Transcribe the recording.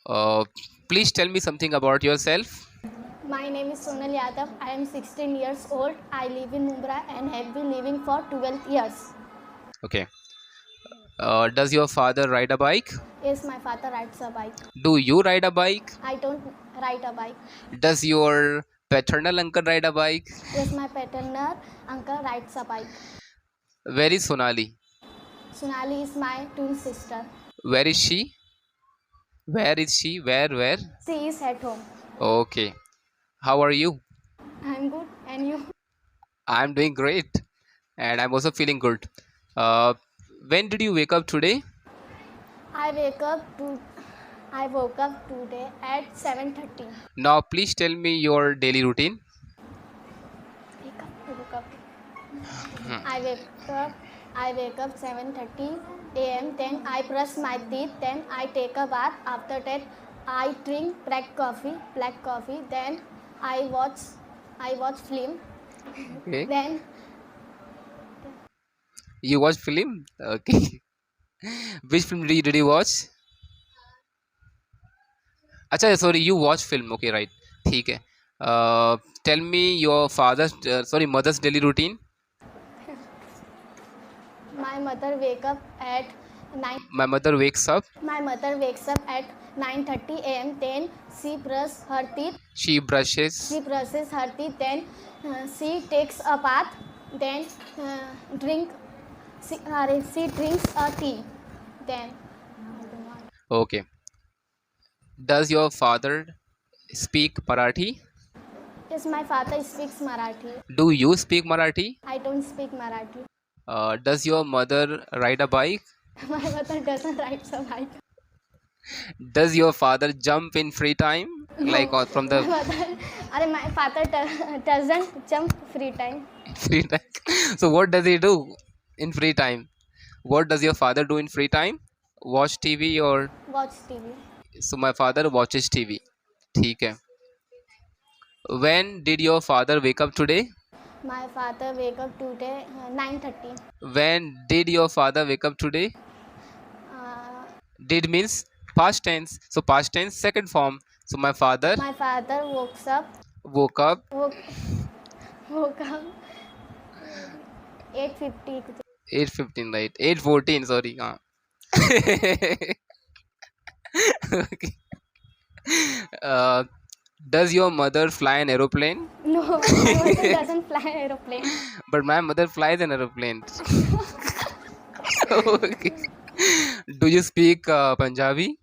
Uh, Please tell me something about yourself. My name is Sonal Yadav. I am 16 years old. I live in Mumbai and have been living for 12 years. Okay. Does your father ride a bike? Yes, my father rides a bike. Do you ride a bike? I don't ride a bike. Does your paternal uncle ride a bike? Yes, my paternal uncle rides a bike. Where is Sonali? Sonali is my twin sister. Where is she? Where is she? Where? She is at home. Okay. How are you? I'm good. And you? I'm doing great. And I'm also feeling good. Uh, when did you wake up today? I wake up to I woke up today at 7:30. Now, please tell me your daily routine. Woke up. I wake up. I wake up 7:30 a.m. Then I brush my teeth. Then I take a bath. After that, I drink black coffee. Then I watch. I watch film. Okay. Then You watch film? Okay. Which film did you watch? अच्छा sorry, you watch film. Okay, right. ठीक है. Tell me your mother's daily routine. my mother wake up at 9. My mother wakes up. My mother wakes up at 9:30 a.m. Then she brushes her teeth. She brushes. She brushes her teeth. Then she takes a bath. Then drink. She drinks a tea. Then Okay. Does your father speak Marathi? yes, my father speaks Marathi. Do you speak Marathi? I don't speak Marathi. Does your mother ride a bike? My mother doesn't ride a bike. Does your father jump in free time? Like from the My father doesn't jump free time. free time? So what does he do in free time? What does your father do in free time? Watch TV or Watch TV. so my father watches TV. ठीक है. When did your father wake up today? My father wake up today 9:30. When did your father wake up today? Uh, Did means past tense. So past tense second form. So my father my father woke up woke, woke up 8:50. 8:15, right? 8:14, sorry. Okay. Uh, does your mother fly an aeroplane? No, my mother doesn't fly aeroplane. But my mother flies an aeroplane. Okay. Do you speak Punjabi?